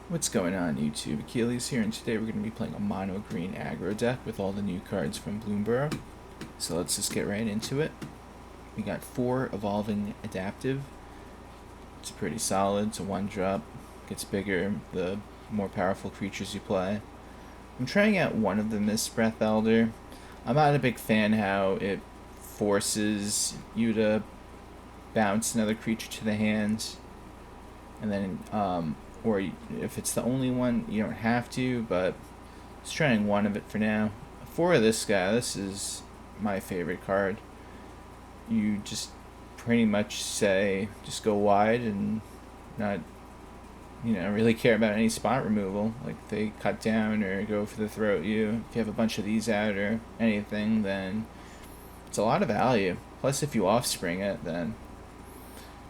What's going on YouTube? Achilles here, and today we're going to be playing a mono green aggro deck with all the new cards from Bloomburrow. So let's just get right into it. We got 4 Evolving Adaptive. It's pretty solid. It's a 1-drop. Gets bigger the more powerful creatures you play. I'm trying out one of the Mistbreath Elder. I'm not a big fan how it forces you to bounce another creature to the hand, and then or if it's the only one, you don't have to, but just trying one of it for now. For this guy, this is my favorite card. You just pretty much say, just go wide and not, really care about any spot removal. Like if they cut down or go for the throat you, if you have a bunch of these out or anything, then it's a lot of value. Plus if you offspring it, then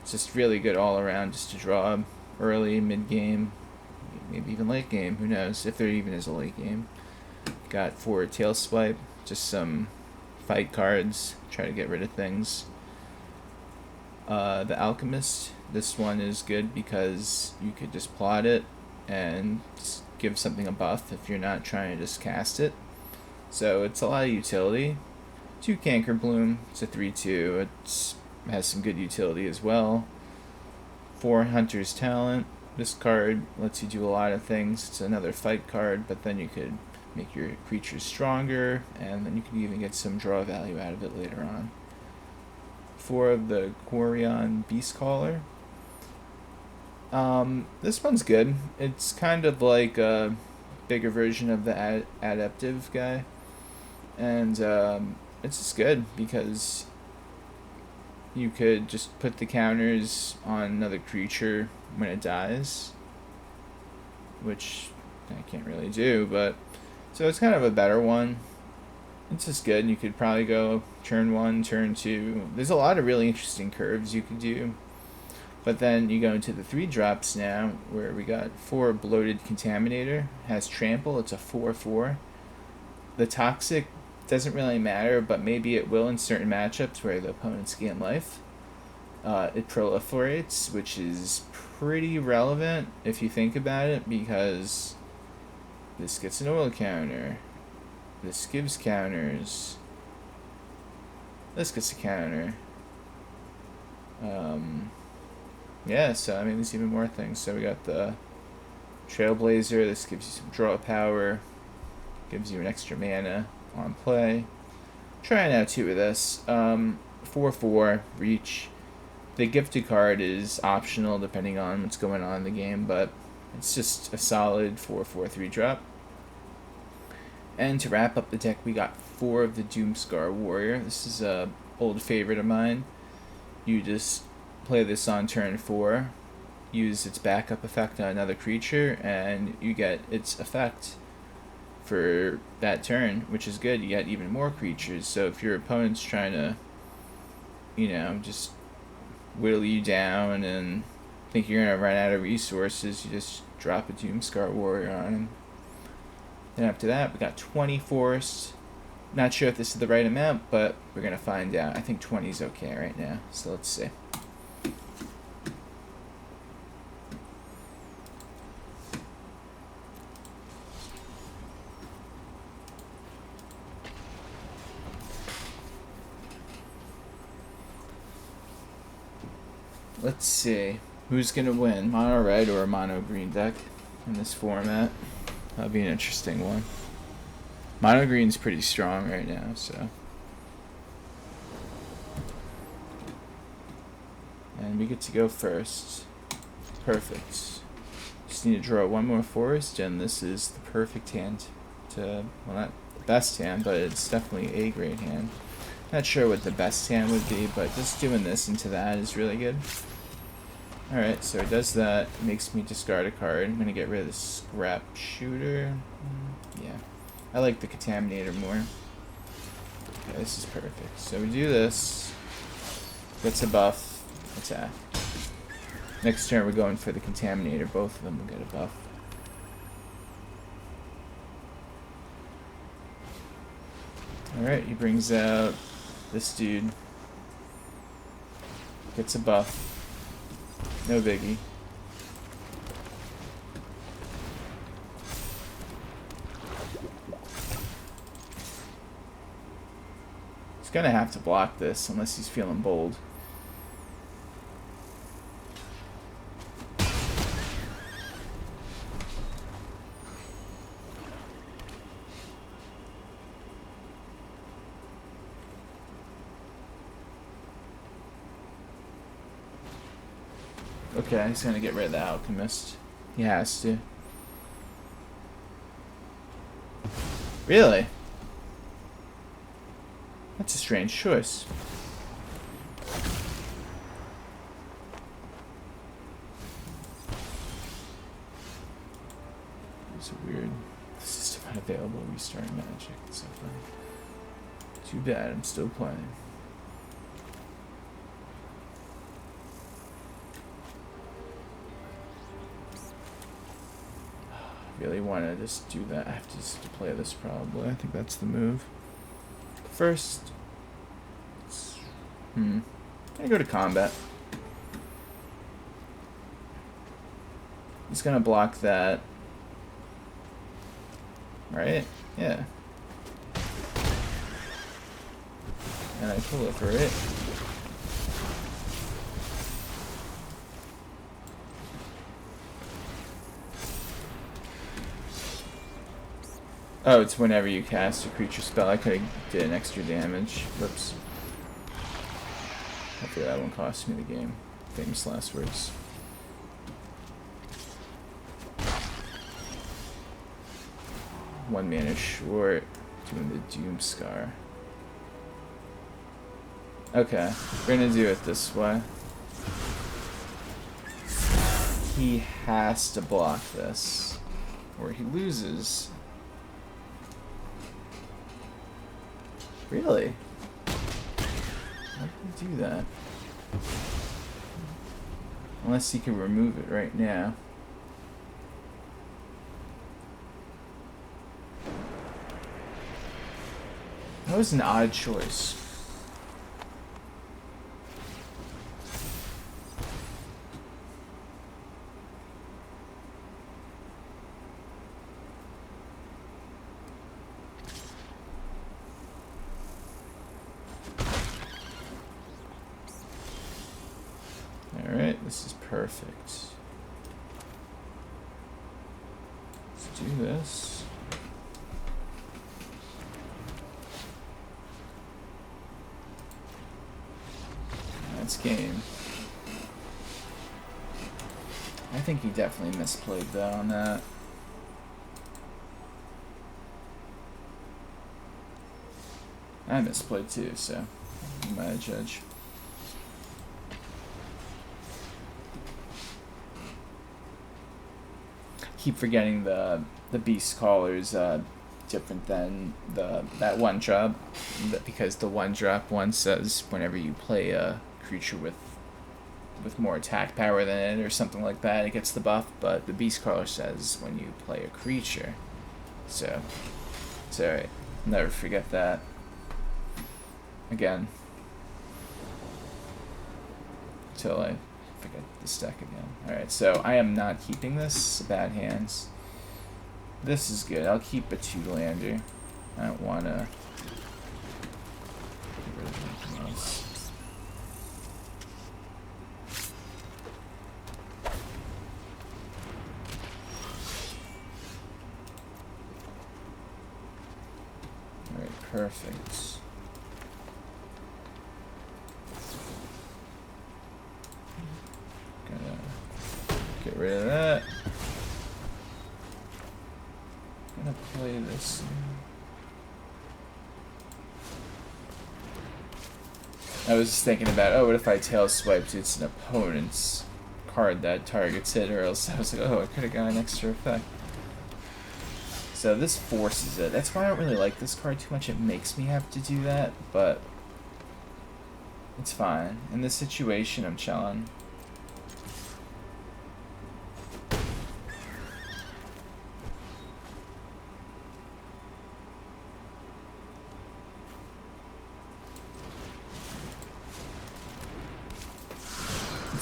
it's just really good all around just to draw early, mid-game, maybe even late game, who knows, if there even is a late game. Got 4 Tail Swipe, just some fight cards, try to get rid of things. The Alchemist, this one is good because you could just plot it and just give something a buff if you're not trying to just cast it. So it's a lot of utility. 2 Cankerbloom, it's a 3/2, it has some good utility as well. 4 Hunter's Talent. This card lets you do a lot of things. It's another fight card, but then you could make your creatures stronger, and then you can even get some draw value out of it later on. 4 of the Quirion Beastcaller. This one's good. It's kind of like a bigger version of the adaptive guy, and it's just good because you could just put the counters on another creature when it dies, which I can't really do, but so it's kind of a better one. It's just good. You could probably go turn 1, turn 2. There's a lot of really interesting curves you could do. But then you go into the 3-drops now, where we got 4 Bloated Contaminator. Has Trample. It's a 4/4. The Toxic doesn't really matter, but maybe it will in certain matchups where the opponents gain life. It proliferates, which is pretty relevant if you think about it, because this gets an oil counter. This gives counters. This gets a counter. Yeah, so I mean, there's even more things. So we got the Trailblazer. This gives you some draw power. Gives you an extra mana on play. Trying out 2 of this. 4/4 reach. The gifted card is optional depending on what's going on in the game, but it's just a solid 4/4 3-drop. And to wrap up the deck, we got 4 of the Doomskar Warrior. This is a old favorite of mine. You just play this on turn 4, use its backup effect on another creature, and you get its effect for that turn, which is good. You get even more creatures. So if your opponent's trying to, just whittle you down and think you're gonna run out of resources, you just drop a Doomskar Warrior on him. Then after that, we got 20 Force. Not sure if this is the right amount, but we're gonna find out. I think 20 is okay right now, so let's see. Let's see who's gonna win, mono red or a mono green deck in this format. That'll be an interesting one. Mono green's pretty strong right now, so. And we get to go first. Perfect. Just need to draw 1 more forest, and this is the perfect hand to, well, not the best hand, but it's definitely a grade hand. Not sure what the best hand would be, but just doing this into that is really good. Alright, so it does that. It makes me discard a card. I'm going to get rid of the Scrapshooter. Yeah. I like the Contaminator more. Okay, this is perfect. So we do this. Gets a buff. Attack. Next turn we're going for the Contaminator. Both of them will get a buff. Alright, he brings out this dude. Gets a buff. No biggie. He's gonna have to block this unless he's feeling bold. Okay, he's gonna get rid of the Alchemist. He has to. Really? That's a strange choice. It's weird. System unavailable, restart magic. It's so funny. Too bad, I'm still playing. Really want to just do that. I have to just play this probably. I think that's the move. First, I go to combat. He's gonna block that, right? Yeah. And I proliferate. Oh, it's whenever you cast a creature spell. I could have did an extra damage. Whoops. Hopefully that won't cost me the game. Famous last words. One mana short. Doing the Doomskar. Okay, we're gonna do it this way. He has to block this, or he loses. Really? How do you do that? Unless he can remove it right now. That was an odd choice. This is perfect. Let's do this. That's game. I think he definitely misplayed though on that. I misplayed too, so I'm not a judge. Keep forgetting the Beastcaller's different than that one drop, because the one drop one says whenever you play a creature with more attack power than it or something like that, it gets the buff, but the Beastcaller says when you play a creature. So it's alright. Never forget that. Again. Until I forget this deck again. Alright, so I am not keeping this. Bad hands. This is good. I'll keep a 2-lander. I don't want to get rid of anything else. Alright, perfect. Get rid of that. I'm gonna play this. I was just thinking about, oh, what if I tail swiped it's an opponent's card that targets it, or else I was like, oh, I could have got an extra effect. So this forces it. That's why I don't really like this card too much. It makes me have to do that, but it's fine. In this situation, I'm chilling.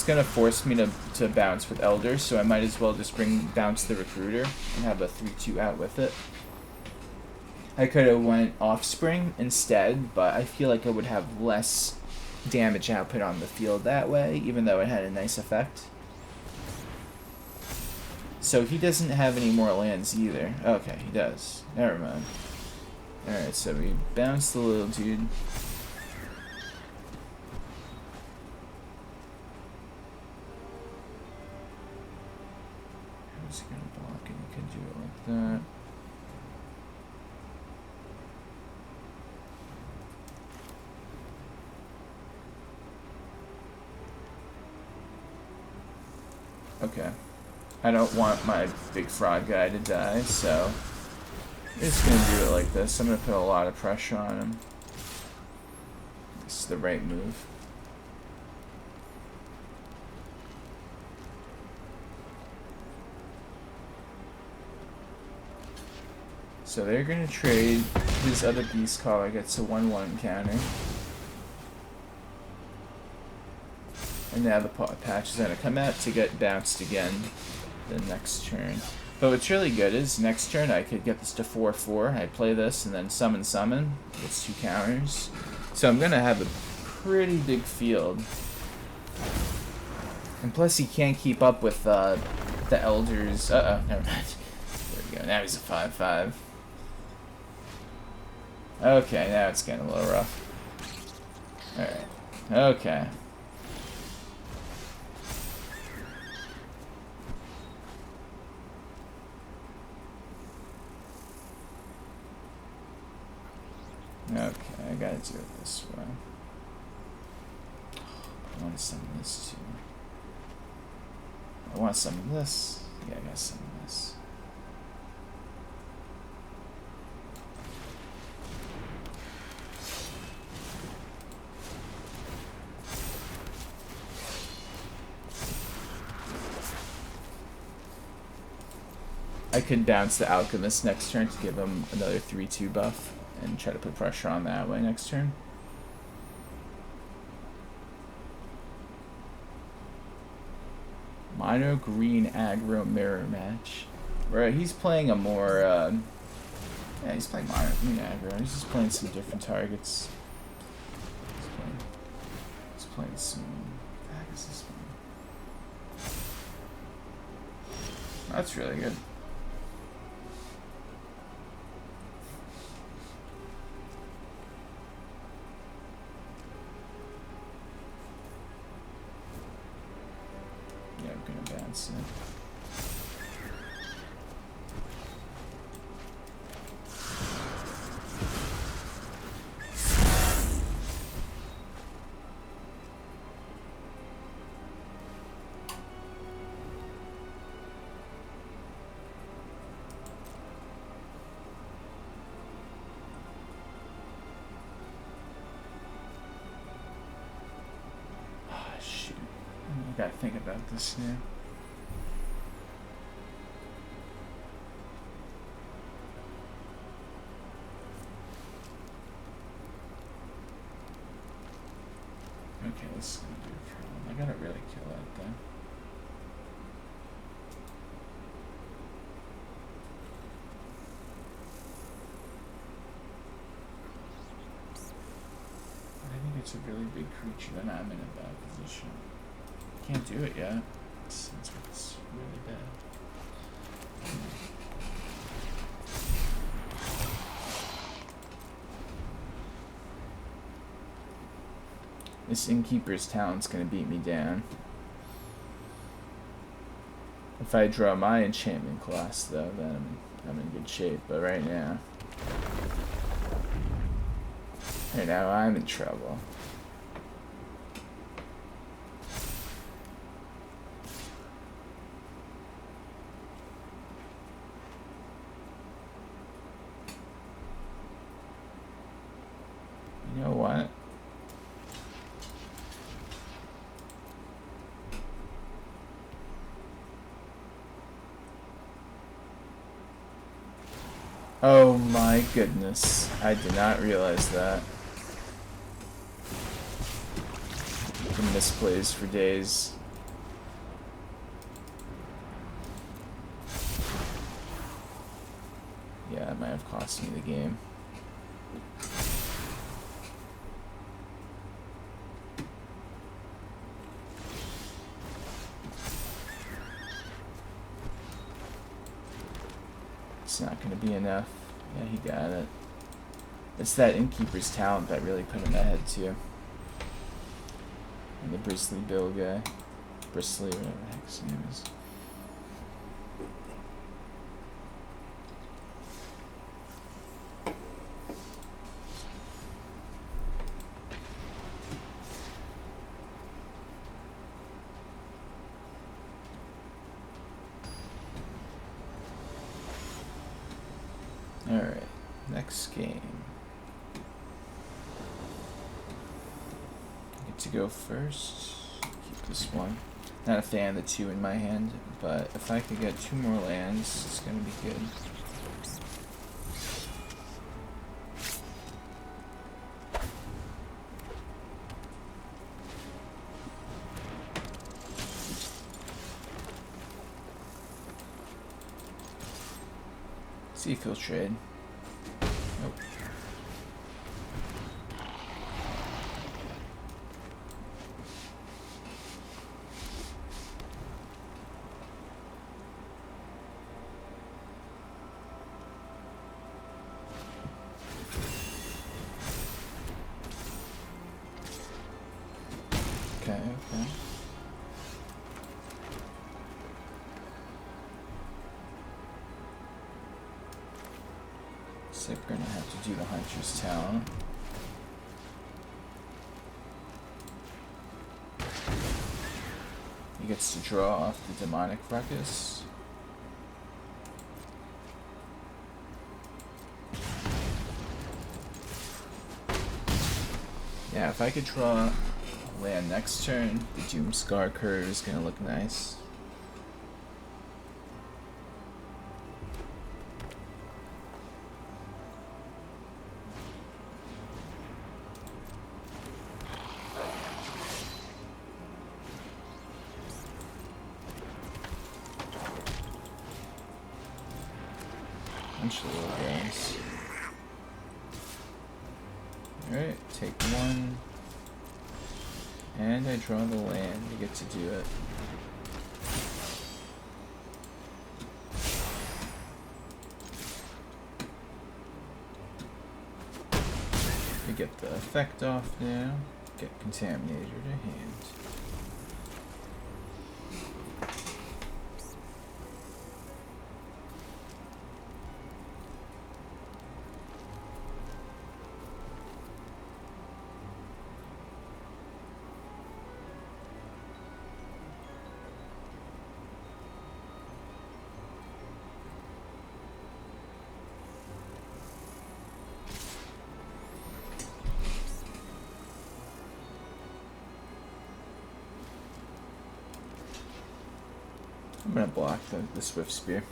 Gonna force me to bounce with Elder, so I might as well just bounce the Recruiter and have a 3/2 out with it. I could have went Offspring instead, but I feel like I would have less damage output on the field that way, even though it had a nice effect. So he doesn't have any more lands either. Okay, he does. Never mind. Alright, so we bounced the little dude. How's he gonna block it? He could do it like that. Okay. I don't want my big frog guy to die, so I'm just gonna do it like this. I'm gonna put a lot of pressure on him. This is the right move. So they're gonna trade. His other Beastcaller gets a 1/1 counter. And now the Pawpatch is gonna come out to get bounced again the next turn. But what's really good is next turn I could get this to 4/4. I play this and then summon. Gets 2 counters. So I'm gonna have a pretty big field. And plus he can't keep up with the elders. Never mind. There we go. Now he's a 5/5. Okay, now it's getting a little rough. Alright. Okay. Okay, I gotta do it this way. I want to summon this too. I want to summon this. Yeah, I gotta summon this. I could bounce the Alchemist next turn to give him another 3/2 buff and try to put pressure on that way next turn. Mono green aggro mirror match. Right, he's playing a more yeah, he's playing mono green aggro. He's just playing some different targets. He's playing some. What the heck is this one? That's really good. Yeah, I'm gonna bounce it. I gotta think about this now. Okay, this is gonna be a problem. I gotta really kill that thing. I think it's a really big creature, then I'm in a bad position. Can't do it yet. It's really bad. This Innkeeper's Talent's gonna beat me down. If I draw my enchantment class, though, then I'm in good shape. But right now, I'm in trouble. You know what? Oh my goodness. I did not realize that. Been misplays for days. Yeah, it might have cost me the game. It's not going to be enough. Yeah, he got it. It's that Innkeeper's talent that really put him ahead too. And the Bristly Bill guy. Bristly, whatever the heck his name is. Alright, next game. I get to go first. Keep this one. Not a fan of the 2 in my hand, but if I could get 2 more lands, it's gonna be good. See if he'll trade. Nope. Okay. So we're gonna have to do the Hunter's Talent. He gets to draw off the Demonic Ruckus. Yeah, if I could draw a land next turn, the Doomskar curve is gonna look nice. Alright, take 1. And I draw the land to get to do it. We get the effect off now. Get Contaminator to hand. I'm gonna block the Swift Spear.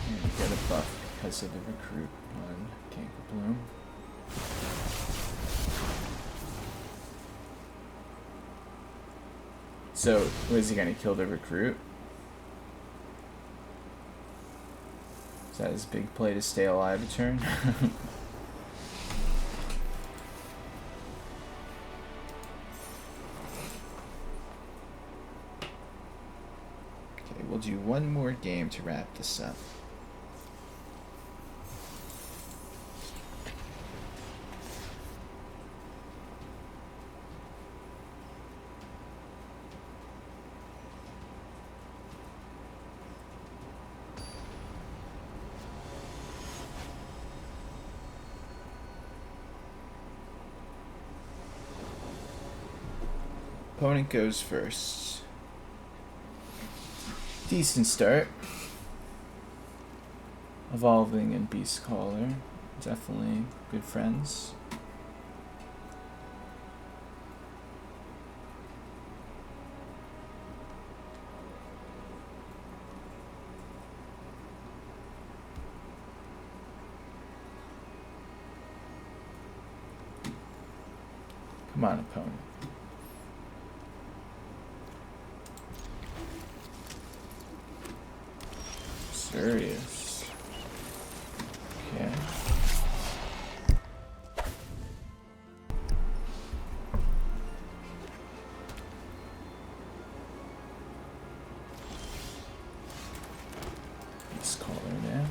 And get a buff because of the Recruit on Cankerbloom. So, was he gonna kill the Recruit? Is that his big play to stay alive a turn? Okay, we'll do one more game to wrap this up. Opponent goes first. Decent start. Evolving and Beastcaller. Definitely good friends. Come on, opponent. Serious. Okay. Let's call her now.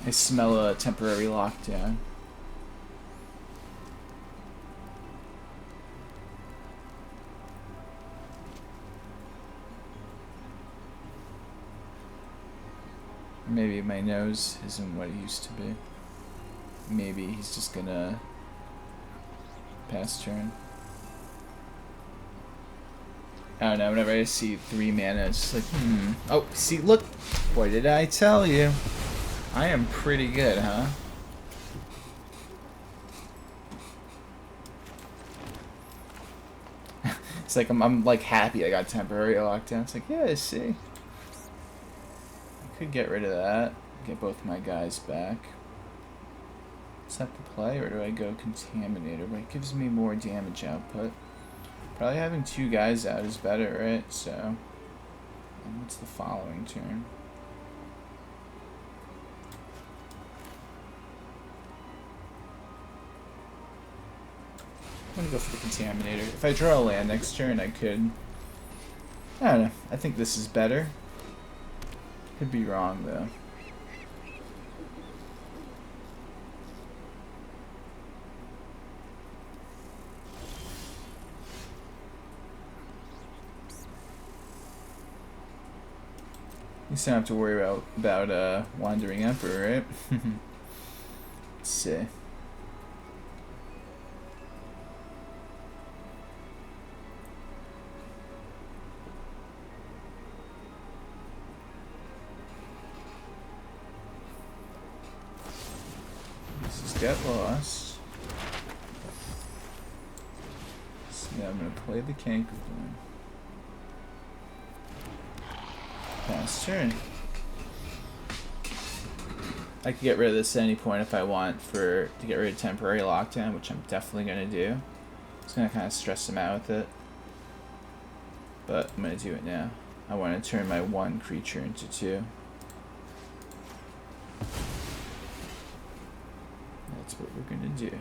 I smell a temporary lockdown. Maybe my nose isn't what it used to be. Maybe he's just gonna pass turn. I don't know, whenever I see 3 mana, it's just like, Oh, see, look! What did I tell you? I am pretty good, huh? It's like I'm like happy I got temporary lockdown. It's like, yeah, I see. I could get rid of that. Get both my guys back. Is that the play, or do I go Contaminator? But it gives me more damage output. Probably having 2 guys out is better, right? So, and what's the following turn? I'm gonna go for the Contaminator. If I draw a land next turn, I could... I don't know. I think this is better. Could be wrong, though. You still have to worry about Wandering Emperor, right? Let's see. This is Get Lost. So now I'm going to play the Cankerbloom. Pass turn. I could get rid of this at any point if I want to get rid of temporary lockdown, which I'm definitely going to do. It's going to kind of stress him out with it. But I'm going to do it now. I want to turn my 1 creature into 2. That's what we're going to do.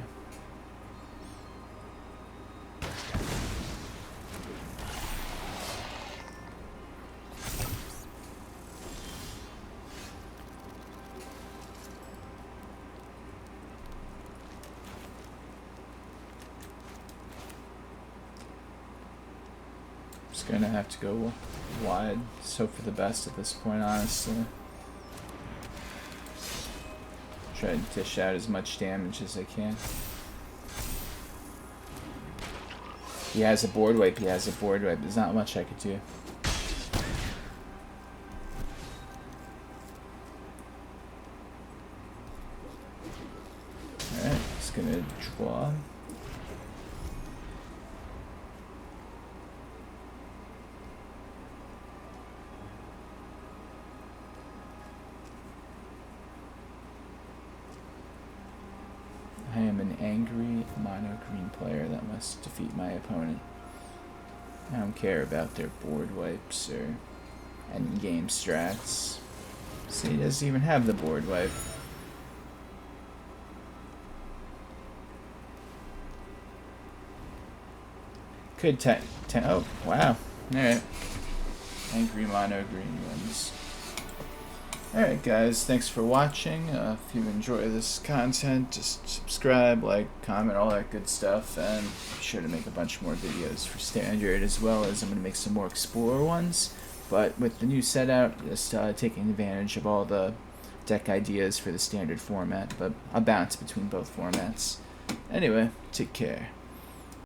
Gonna have to go wide, so for the best at this point, honestly. Try to dish out as much damage as I can. He has a board wipe, There's not much I could do. Alright, just gonna draw. I am an angry mono green player that must defeat my opponent. I don't care about their board wipes or end game strats. See, he doesn't even have the board wipe. Could oh, wow. Alright. Angry mono green wins. Alright guys, thanks for watching. If you enjoy this content, just subscribe, like, comment, all that good stuff, and be sure to make a bunch more videos for Standard, as well as I'm going to make some more Explorer ones, but with the new set out, just taking advantage of all the deck ideas for the Standard format, but I'll bounce between both formats. Anyway, take care.